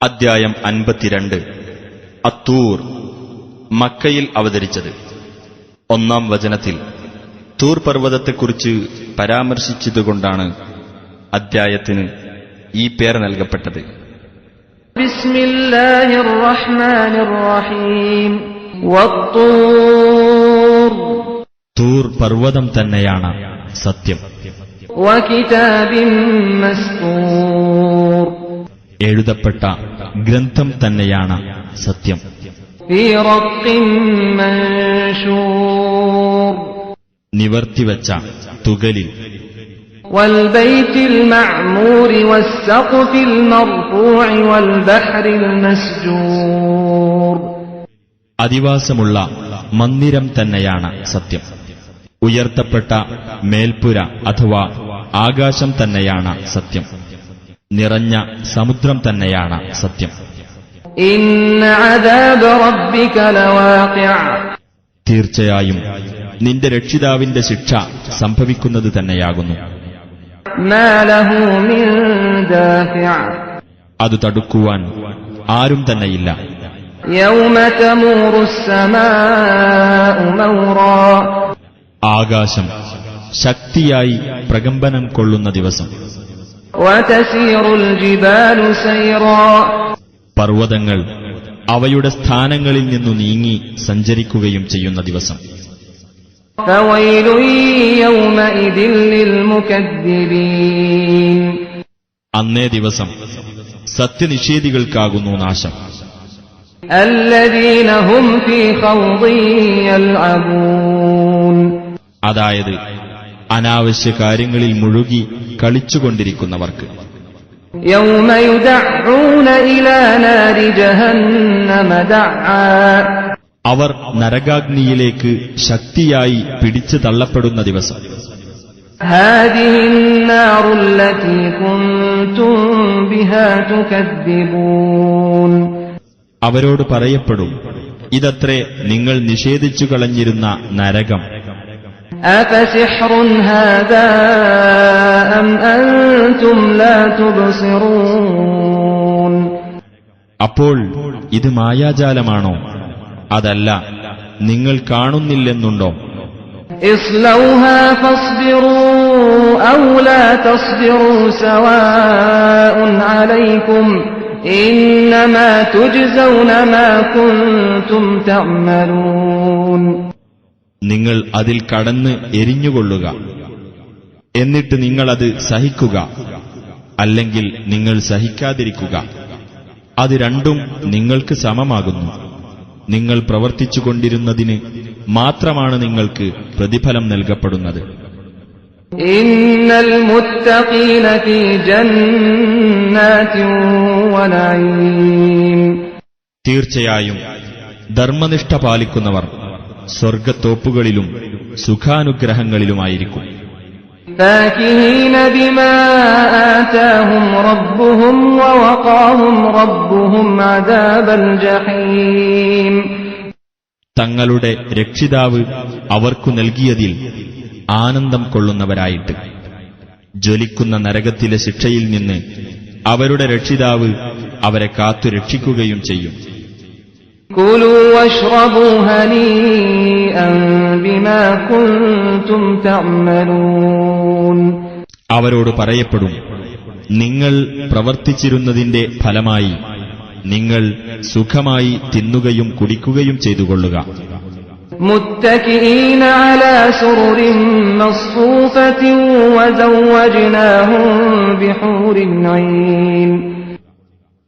അദ്ധ്യായം 52 അത്തൂർ. മക്കയിൽ അവതരിച്ചത്. 1-ാം വചനത്തിൽ തൂർ പർവ്വതത്തെക്കുറിച്ച് പരാമർശിച്ചതുകൊണ്ടാണ് അദ്ധ്യായത്തിന് ഈ പേര് നൽകപ്പെട്ടത്. ബിസ്മില്ലാഹിർ റഹ്മാനിർ റഹീം. വത്തൂർ. തൂർ പർവ്വതം തന്നെയാണ് സത്യം. വകിതാബിൻ മസ്തൂർ. എഴുതപ്പെട്ട ഗ്രന്ഥം തന്നെയാണ് സത്യം. ഫീ റഖ്ഖിൻ മൻശൂർ. നിവർത്തിവച്ച തുകലിൽ. വൽ ബൈത്തിൽ മഅ്മൂരി വസ്സഖ്ഫിൽ മർഫൂഇ വൽ ബഹ്റിൽ മസ്ജൂർ. അധിവാസമുള്ള മന്ദിരം തന്നെയാണ് സത്യം. ഉയർത്തപ്പെട്ട മേൽപ്പുര അഥവാ ആകാശം തന്നെയാണ് സത്യം. നിറഞ്ഞ സമുദ്രം തന്നെയാണ് സത്യം. ഇന്ന അദാബ റബ്ബിക ലവാഖിഅ. തീർച്ചയായും നിന്റെ രക്ഷിതാവിന്റെ ശിക്ഷ സംഭവിക്കുന്നത് തന്നെയാകുന്നു. മാ ലഹു മിൻ ദാഫിഅ. അത് തടുക്കുവാൻ ആരും തന്നെയില്ല. യൗമ തമൂറുസ് സമാഉ മൗറാ. ആകാശം ശക്തിയായി പ്രകമ്പനം കൊള്ളുന്ന ദിവസം. വതസീറുൽ ജിബാലു സൈറാ. പർവ്വതങ്ങൾ അവയുടെ സ്ഥാനങ്ങളിൽ നിന്നു നീങ്ങി സഞ്ചരിക്കുകയും ചെയ്യുന്ന ദിവസം. ഫവൈലുൻ യൗമഇദിൻ ലിൽമുകദ്ദിബീൻ. അന്നേ ദിവസം സത്യനിഷേധികൾക്കാകുന്നു നാശം. അല്ലദീന ഹും ഫീ ഖൗദിൻ യൽഅബൂൻ. അതായത് അനാവശ്യ കാര്യങ്ങളിൽ മുഴുകി കളിച്ചുകൊണ്ടിരിക്കുന്നവർക്ക്. യൗമ യുദഊന ഇലാ നാരി ജഹന്നമ ദഅ. അവർ നരകാഗ്നിയിലേക്ക് ശക്തിയായി പിടിച്ചു തള്ളപ്പെടുന്ന ദിവസം. ഹാദിഹിൻ നാറുല്ലതീ കുൻതും ബിഹാ തുകദ്ദിബൂൻ. അവരോട് പറയപ്പെടും, ഇതത്രേ നിങ്ങൾ നിഷേധിച്ചു കളഞ്ഞിരുന്ന നരകം. അഫസിഹ്റുൻ ഹാദാ അം അൻതും ലാ തുബ്സിറൂൻ. അപ്പോൾ ഇത് മായാജാലമാണോ, അതല്ല നിങ്ങൾ കാണുന്നില്ലെന്നുണ്ടോ? ഇസ്ലൗഹാ ഫസ്ബിറൂ ഔ ലാ തസ്ബിറൂ സവാഉൻ അലൈക്കും ഇന്നമാ തുജ്സൗന മാ കുൻതും തഅമലൂൻ. നിങ്ങൾ അതിൽ കടന്ന് എരിഞ്ഞുകൊള്ളുക, എന്നിട്ട് നിങ്ങളത് സഹിക്കുക, അല്ലെങ്കിൽ നിങ്ങൾ സഹിക്കാതിരിക്കുക. അത് രണ്ടും നിങ്ങൾക്ക് സമമാകുന്നു. നിങ്ങൾ പ്രവർത്തിച്ചുകൊണ്ടിരുന്നതിന് മാത്രമാണ് നിങ്ങൾക്ക് പ്രതിഫലം നൽകപ്പെടുന്നത്. ഇന്നൽ മുത്തഖീന ഫീ ജന്നാതിൻ വനഈം. തീർച്ചയായും ധർമ്മനിഷ്ഠ പാലിക്കുന്നവർ സ്വർഗത്തോപ്പുകളിലും സുഖാനുഗ്രഹങ്ങളിലുമായിരിക്കും. ഫാകിഹീന ബിമാ ആതാഹും റബ്ബുഹും വവഖാഹും റബ്ബുഹും അദാബൽ ജഹീം. തങ്ങളുടെ രക്ഷിതാവ് അവർക്കു നൽകിയതിൽ ആനന്ദം കൊള്ളുന്നവരായിട്ട് ജ്വലിക്കുന്ന നരകത്തിലെ ശിക്ഷയിൽ നിന്ന് അവരുടെ രക്ഷിതാവ് അവരെ കാത്തു രക്ഷിക്കുകയും ചെയ്യും. കുലൂ വശ്റബൂ ഹനീഅൻ ബിമാ കുൻതും തഅമലൂൻ. അവരോട് പറയപ്പെടും, നിങ്ങൾ പ്രവർത്തിച്ചിരുന്നതിന്റെ ഫലമായി നിങ്ങൾ സുഖമായി തിന്നുകയും കുടിക്കുകയും ചെയ്തുകൊള്ളുക. മുത്തകിഈന അലാ സുറുരിൻ മസ്ഫൂഫത്തിൻ വസവ്വജ്നാഹും ബിഹൂരിൻ ഐൻ.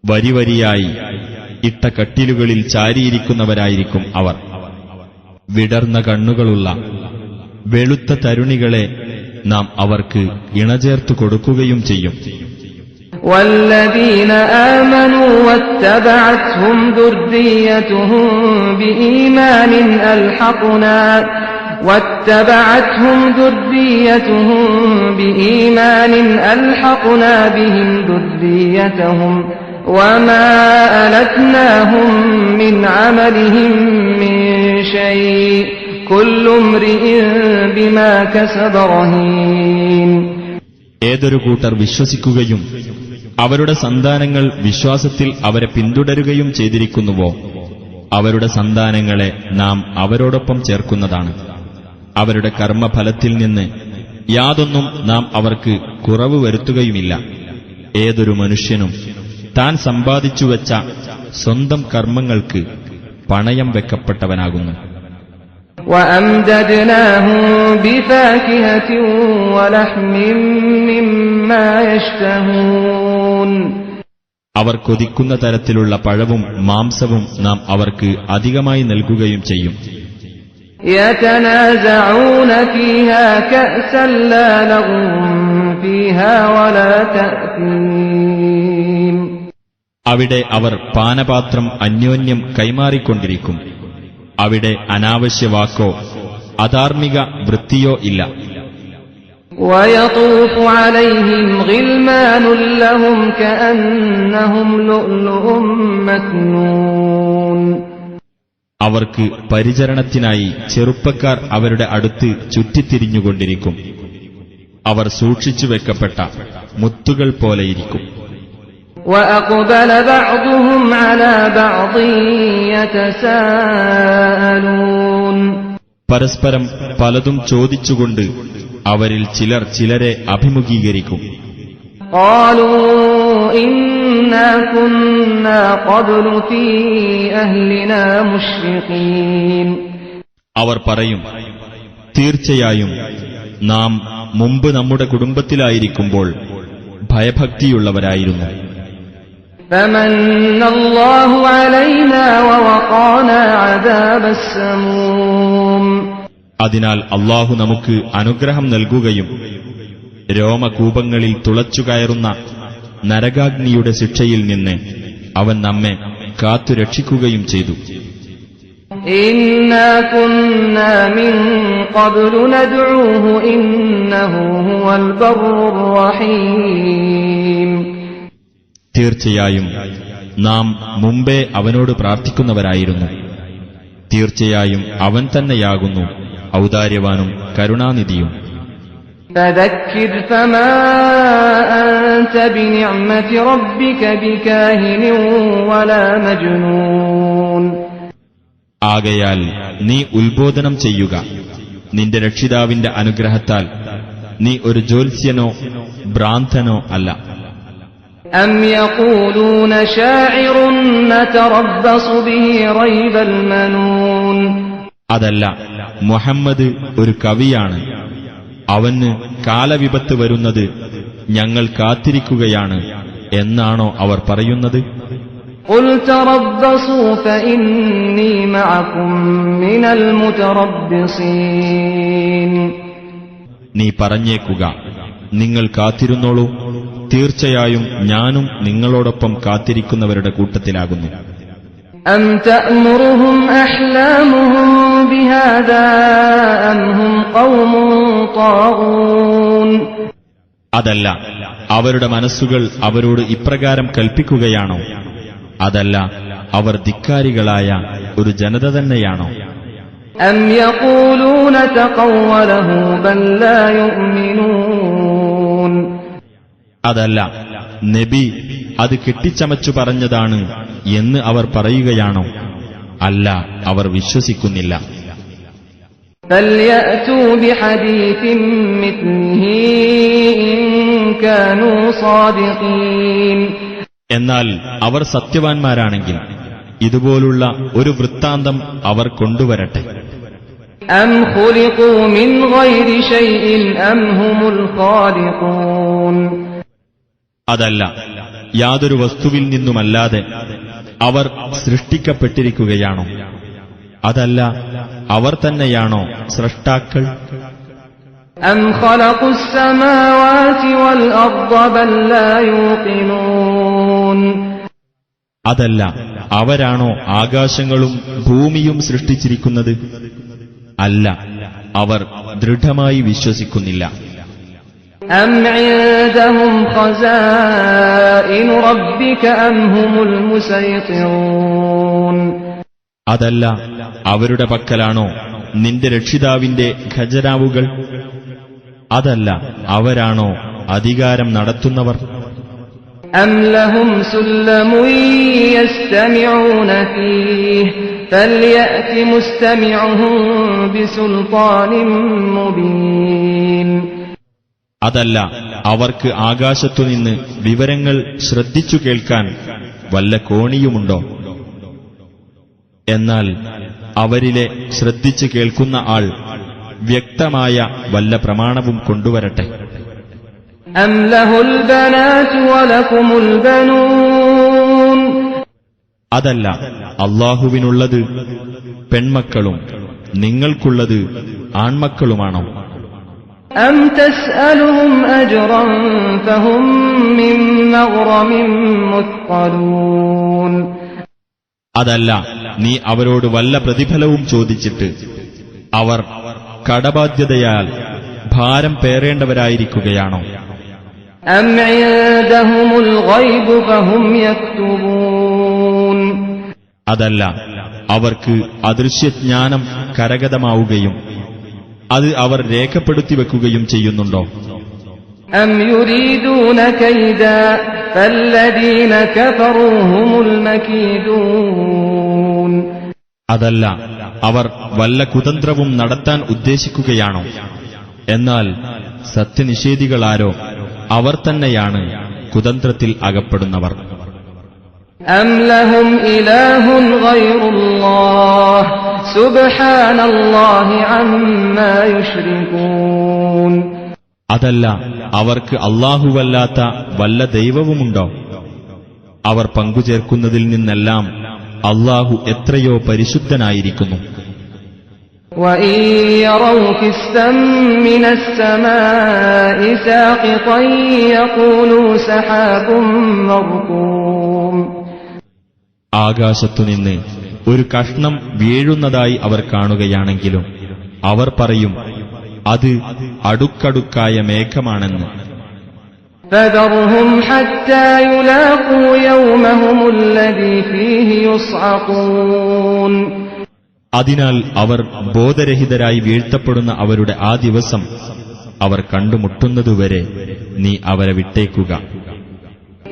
വരിവരിയായി ഇട്ട കട്ടിലുകളിൽ ചാരിയിരിക്കുന്നവരായിരിക്കും അവർ. വിടർന്ന കണ്ണുകളുള്ള വെളുത്ത തരുണികളെ നാം അവർക്ക് ഇണചേർത്തു കൊടുക്കുകയും ചെയ്യും. വല്ലദീന ആമനൂ വത്തബഅത്ഹും ദുർരിയ്യതുഹും ബിഈമാനിൻ അൽഹഖ്നാ ബിഹിം ദുർരിയ്യതഹും വമാ അലത്നാഹും മിൻ അമലിഹിം മിൻ ശൈഇ കുല്ലു ഇംറിഇൻ ബിമാ കസബ റഹീൻ. ഏതൊരു കൂട്ടർ വിശ്വസിക്കുകയും അവരുടെ സന്താനങ്ങൾ വിശ്വാസത്തിൽ അവരെ പിന്തുടരുകയും ചെയ്തിരിക്കുന്നുവോ, അവരുടെ സന്താനങ്ങളെ നാം അവരോടൊപ്പം ചേർക്കുന്നതാണ്. അവരുടെ കർമ്മഫലത്തിൽ നിന്ന് യാതൊന്നും നാം അവർക്ക് കുറവ് വരുത്തുകയുമില്ല. ഏതൊരു മനുഷ്യനും താൻ സമ്പാദിച്ചുവെച്ച സ്വന്തം കർമ്മങ്ങൾക്ക് പണയം വെക്കപ്പെട്ടവനാകുന്നു. وَأَمْدَدْنَاهُمْ بِفَاكِهَةٍ وَلَحْمٍ مِّمَّا يَشْتَهُونَ അവർ കൊതിക്കുന്ന തരത്തിലുള്ള പഴവും മാംസവും നാം അവർക്ക് അധികമായി നൽകുകയും ചെയ്യും. يَتَنَازَعُونَ فِيهَا كَأْسًا لَّا لَغْوٌ فِيهَا وَلَا تَأْثِيمٌ അവിടെ അവർ പാനപാത്രം അന്യോന്യം കൈമാറിക്കൊണ്ടിരിക്കും. അവിടെ അനാവശ്യ വാക്കോ അധാർമിക വൃത്തിയോ ഇല്ല. وَيَطُوفُ عَلَيْهِمْ غِلْمَانٌ لَّهُمْ كَأَنَّهُمْ لُؤْلُؤٌ مَّكْنُونٌ അവർക്ക് പരിചരണത്തിനായി ചെറുപ്പക്കാർ അവരുടെ അടുത്ത് ചുറ്റിത്തിരിഞ്ഞുകൊണ്ടിരിക്കും. അവർ സൂക്ഷിച്ചുവെക്കപ്പെട്ട മുത്തുകൾ പോലെയിരിക്കും. وَأَقْبَلَ بَعْضُهُمْ عَلَى بَعْضٍ يَتَسَاءَلُونَ പരസ്പരം പലതും ചോദിച്ചുകൊണ്ട് അവരിൽ ചിലർ ചിലരെ അഭിമുഖീകരിക്കും. قَالُوا إِنَّا كُنَّا قَبْلُ فِي أَهْلِنَا مُشْفِقِينَ അവർ പറയും, തീർച്ചയായും നാം മുമ്പ് നമ്മുടെ കുടുംബത്തിലായിരിക്കുമ്പോൾ ഭയഭക്തിയുള്ളവരായിരുന്നു. فَمَنَّ اللَّهُ عَلَيْنَا وَوَقَانَا عَذَابَ السَّمُومِ അതിനാൽ അല്ലാഹു നമുക്ക് അനുഗ്രഹം നൽകുകയും രോമകൂപങ്ങളിൽ തുളച്ചുകയറുന്ന നരകാഗ്നിയുടെ ശിക്ഷയിൽ നിന്ന് അവൻ നമ്മെ കാത്തുരക്ഷിക്കുകയും ചെയ്തു. إِنَّا كُنَّا مِن قَبْلُ نَدْعُوهُ إِنَّهُ هُوَ الْبَرُّ الرَّحِيمُ തീർച്ചയായും നാം മുമ്പേ അവനോട് പ്രാർത്ഥിക്കുന്നവരായിരുന്നു. തീർച്ചയായും അവൻ തന്നെയാകുന്നു ഔദാര്യവാനും കരുണാനിധിയും. فَذَكِّرْ فَمَا أَنْتَ بِنِعْمَةِ رَبِّكَ بِكَاهِنٍ وَلَا مَجْنُونٍ ആകയാൽ നീ ഉത്ബോധനം ചെയ്യുക, നിന്റെ രക്ഷിതാവിന്റെ അനുഗ്രഹത്താൽ നീ ഒരു ജ്യോത്സ്യനോ ഭ്രാന്തനോ അല്ല. أَمْ يَقُولُونَ شَاعِرٌ نَتَرَبَّصُ بِهِ رَيْبَ الْمَنُونِ അതല്ല, മുഹമ്മദ് ഒരു കവിയാണ്, അവന് കാലവിപത്ത് വരുന്നത് ഞങ്ങൾ കാത്തിരിക്കുകയാണ് എന്നാണോ അവർ പറയുന്നത്? قُلْ تَرَبَّصُوا فَإِنِّي مَعَكُمْ مِنَ الْمُتَرَبِّصِينَ നീ പറഞ്ഞേക്കുക, നിങ്ങൾ കാത്തിരുന്നോളൂ, തീർച്ചയായും ഞാനും നിങ്ങളോടൊപ്പം കാത്തിരിക്കുന്നവരുടെ കൂട്ടത്തിലാകുന്നു. أَمْ تَأْمُرُهُمْ أَحْلَامُهُمْ بِهَذَا أَمْ هُمْ قَوْمٌ طَاغُونَ അതല്ല, അവരുടെ മനസ്സുകൾ അവരോട് ഇപ്രകാരം കൽപ്പിക്കുകയാണോ? അതല്ല, അവർ ധിക്കാരികളായ ഒരു ജനത തന്നെയാണോ? أَمْ يَقُولُونَ تَقَوَّلَهُ بَل لَّا يُؤْمِنُونَ അതല്ല, നബി അത് കെട്ടിച്ചമച്ചു പറഞ്ഞതാണ് എന്ന് അവർ പറയുകയാണോ? അല്ല, അവർ വിശ്വസിക്കുന്നില്ല. فَلْيَأْتُوا بِحَدِيثٍ مِّثْلِهِ إِن كَانُوا صَادِقِينَ എന്നാൽ അവർ സത്യവാൻമാരാണെങ്കിൽ ഇതുപോലുള്ള ഒരു വൃത്താന്തം അവർ കൊണ്ടുവരട്ടെ. أَمْ خُلِقُوا مِنْ غَيْرِ شَيْءٍ أَمْ هُمُ الْخَالِقُونَ അതല്ല, യാതൊരു വസ്തുവിൽ നിന്നുമല്ലാതെ അവർ സൃഷ്ടിക്കപ്പെട്ടിരിക്കുകയാണോ? അതല്ല, അവർ തന്നെയാണോ സ്രഷ്ടാക്കൾ? أَمْ خَلَقُوا السَّمَاوَاتِ وَالْأَرْضَ بَل لَّا يُوقِنُونَ അതല്ല, അവരാണോ ആകാശങ്ങളും ഭൂമിയും സൃഷ്ടിച്ചിരിക്കുന്നത്? അല്ല, അവർ ദൃഢമായി വിശ്വസിക്കുന്നില്ല. أَمْ عِندَهُمْ خَزَائِنُ رَبِّكَ أَمْ هُمُ الْمُسَيْطِرُونَ അതല്ല, അവരുടെ പക്കലാണോ നിന്റെ രക്ഷിതാവിന്റെ ഖജനാവുകൾ? അതല്ല, അവരാണോ അധികാരം നടത്തുന്നവർ? أم لهم سلم يستمعون فيه فليأت مستمعهم بسلطان مبين. അതല്ല, അവർക്ക് ആകാശത്തുനിന്ന് വിവരങ്ങൾ ശ്രദ്ധിച്ചു കേൾക്കാൻ വല്ല കോണിയുമുണ്ടോ? എന്നാൽ അവരിലെ ശ്രദ്ധിച്ചു കേൾക്കുന്ന ആൾ വ്യക്തമായ വല്ല പ്രമാണവും കൊണ്ടുവരട്ടെ. أم له البنات ولكم البنون. അതല്ല, അല്ലാഹുവിനുള്ളത് പെൺമക്കളും നിങ്ങൾക്കുള്ളത് ആൺമക്കളുമാണോ? أم تسألهم أجرا فهم من مغرم مثقلون. അതല്ല, നീ അവരോട് വല്ല പ്രതിഫലവും ചോദിച്ചിട്ട് അവർ കടബാധ്യതയാൽ ഭാരം പേറേണ്ടവരായിരിക്കുകയാണോ? أم عندهم الغيب فهم يكتبون. അതല്ല, അവർക്ക് അദൃശ്യജ്ഞാനം കരഗതമാവുകയും അത് അവർ രേഖപ്പെടുത്തി വെക്കുകയും ചെയ്യുന്നുണ്ടോ? أم يريدون كيدا فالذين كفروا هم المكيدون. അതല്ല, അവർ വല്ല കുതന്ത്രവും നടത്താൻ ഉദ്ദേശിക്കുകയാണോ? എന്നാൽ സത്യനിഷേധികളാരോ അവർ തന്നെയാണ് കുതന്ത്രത്തിൽ അകപ്പെടുന്നവർ. أم لهم إله غير الله سبحان الله عما يشركون. അതല്ല, അവർക്ക് അല്ലാഹുവല്ലാത്ത വല്ല ദൈവവുമുണ്ടോ? അവർ പങ്കുചേർക്കുന്നതിൽ നിന്നെല്ലാം അല്ലാഹു എത്രയോ പരിശുദ്ധനായിരിക്കുന്നു. وَإِن يَرَوْا كِسْفًا مِّنَ السَّمَاءِ سَاقِطًا يَقُولُوا سَحَابٌ مَّرْكُومٌ. ആകാശത്തുനിന്ന് ഒരു കഷ്ണം വീഴുന്നതായി അവർ കാണുകയാണെങ്കിലും അവർ പറയും അത് അടുക്കടുക്കായ മേഘമാണെന്ന്. فَذَرْهُمْ حَتَّى يُلَاقُوا يَوْمَهُمُ الَّذِي فِيهِ يُصْعَقُونَ. അതിനാൽ അവർ ബോധരഹിതരായി വീഴ്ത്തപ്പെടുന്ന അവരുടെ ആ ദിവസം അവർ കണ്ടുമുട്ടുന്നതുവരെ നീ അവരെ വിട്ടേക്കുക.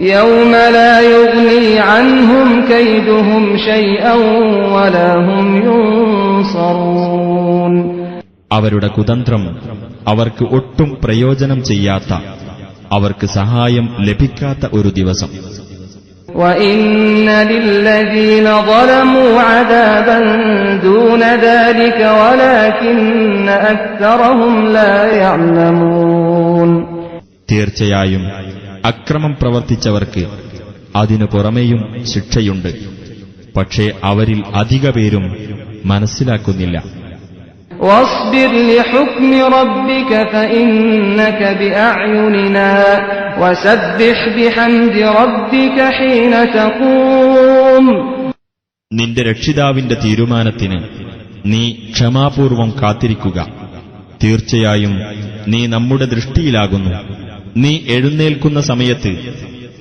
يَوْمَ لَا يُغْنِي عَنْهُمْ كَيْدُهُمْ شَيْئًا وَلَا هُمْ يُنصَرُونَ. അവരുടെ കുതന്ത്രം അവർക്ക് ഒട്ടും പ്രയോജനം ചെയ്യാത്ത, അവർക്ക് സഹായം ലഭിക്കാത്ത ഒരു ദിവസം. وَإِنَّ لِلَّذِينَ ظَلَمُوا عَذَابًا دُونَ ذَلِكَ وَلَكِنَّ أَكْثَرَهُمْ لَا يَعْلَمُونَ. തീർച്ചയായും അക്രമം പ്രവർത്തിച്ചവർക്ക് അതിനു പുറമെയും ശിക്ഷയുണ്ട്. പക്ഷേ അവരിൽ അധിക പേരും മനസ്സിലാക്കുന്നില്ല. واصبر لحكم ربك فإنك بأعيننا وسبح بحمد ربك حين تقوم. നിന്റെ രക്ഷിതാവിന്റെ തീരുമാനത്തിന് നീ ക്ഷമാപൂർവം കാത്തിരിക്കുക. തീർച്ചയായും നീ നമ്മുടെ ദൃഷ്ടിയിലാകുന്നു. നീ എഴുന്നേൽക്കുന്ന സമയത്ത്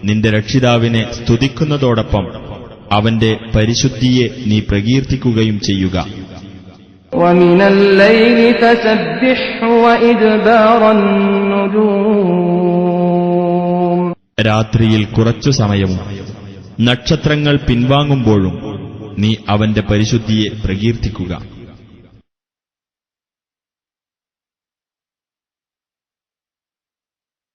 നിന്റെ രക്ഷിതാവിനെ സ്തുതിക്കുന്നതോടൊപ്പം അവന്റെ പരിശുദ്ധിയെ നീ പ്രകീർത്തിക്കുകയും ചെയ്യുക. ومن الليل فسبحه وإدبار النجوم. രാത്രിയിൽ കുറച്ചു സമയവും നക്ഷത്രങ്ങൾ പിൻവാങ്ങുമ്പോഴും നീ അവന്റെ പരിശുദ്ധിയെ പ്രകീർത്തിക്കുക.